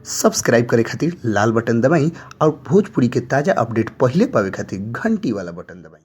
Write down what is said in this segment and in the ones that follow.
Subscribe करे खातिर लाल button दबाई और भोजपुरी के ताजा अपडेट पहले पावे खातिर घंटी वाला बटन दबाई।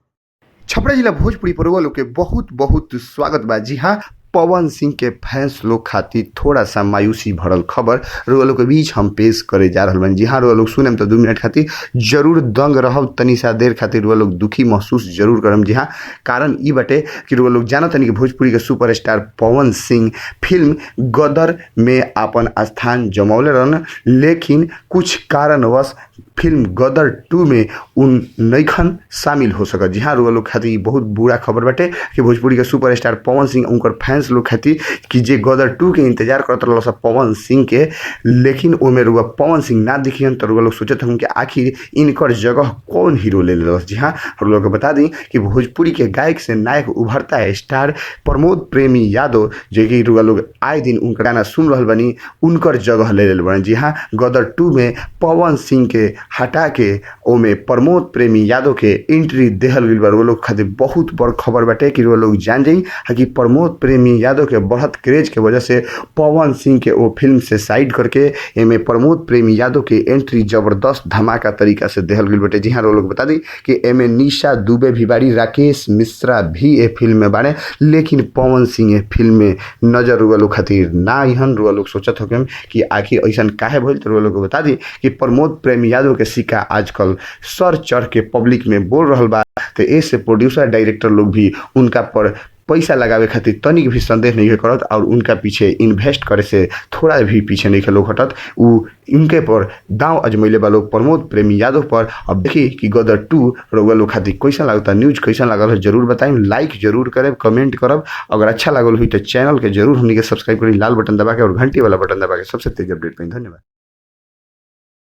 छपरा जिला भोजपुरी पर लोग के बहुत बहुत स्वागत बा। जी हाँ, पवन सिंह के फैंस लोग खातिर थोड़ा सा मायूसी भरल खबर रोआ लोग के बीच हम पेश करे जा रहा बानी। जी हाँ, रोआ लोग सुने तो 2 मिनट खातिर जरूर दंग रहब, तनी सा देर खातिर रोआ लोग दुखी महसूस जरूर करम। जी हाँ, कारण ई बाटे कि रोआ लोग जानत तनी कि भोजपुरी के सुपरस्टार पवन सिंह फिल्म गदर में अपन स्थान जमौले रहन, लेकिन कुछ कारणवश फिल्म गदर 2 में उन नैखन शामिल हो सकत। जी हाँ, रोआ लोग खातिर बहुत बुरा खबर बाटे कि भोजपुरी के सुपरस्टार पवन सिंह उनकर फैंस लोग खातिर कि जे गदर 2 के इंतजार करत रहल सब पवन सिंह के, लेकिन ओमे रुआ पवन सिंह ना दिखियन तो रुआ लोग सोचत हम कि आखिर इनकर जगह कौन हीरो ले लेलस। जी हाँ, हम लोग बता दी कि भोजपुरी के गायक से नायक उभरता है स्टार प्रमोद प्रेमी यादव, जो कि रुआ लोग आए दिन उनका गाना सुन रहल बनी, उनकर जगह ले लेल बनी। जी हाँ, गदर 2 में पवन सिंह के हटा के ओमे प्रमोद प्रेमी यादव के एंट्री देहल गइल बा। रुआ लोग खातिर बहुत बड़ खबर बाटे कि रुआ लोग जान जाई कि प्रमोद प्रेमी यादव के बढ़त क्रेज के वजह से पवन सिंह के वो फिल्म से साइड करके एमे प्रमोद प्रेमी यादव के एंट्री जबरदस्त धमाका तरीका से देहल गइल बाटे। जी हाँ, लोग बता दी कि एमे निशा दुबे भी बाड़ी, राकेश मिश्रा भी ए फिल्म में बाड़े, लेकिन पवन सिंह ए फिल्म में नजर रुआ लोग खातिर ना इहन। रुआ लोग सोचत हो कि आखिर ऐसा काहे भइल, तो रुआ लोग बता दी कि प्रमोद प्रेमी यादव के सिक्का आजकल सर चढ़ के पब्लिक में बोल रहल बा, तो ऐसे प्रोड्यूसर डायरेक्टर लोग भी उनका पर पैसा लगावे खातिर तनिक भी संदेह नहीं करत और उनका पीछे इन्वेस्ट करे से थोड़ा भी पीछे नहीं लोग हटत। उनके पर दांव अजमैले बा लोग प्रमोद प्रेमी यादव पर। अब देखिए कि गदर 2 रउआ लोग खातिर कैसा लगता, न्यूज कैसा लागल है जरूर बताएं, लाइक जरूर करें, कमेंट करब। अगर अच्छा लागल हुई तो चैनल के जरूर हमनी के सब्सक्राइब करी, लाल बटन दबा के और घंटी वाला बटन दबा के सबसे तेज अपडेट पाई। धन्यवाद।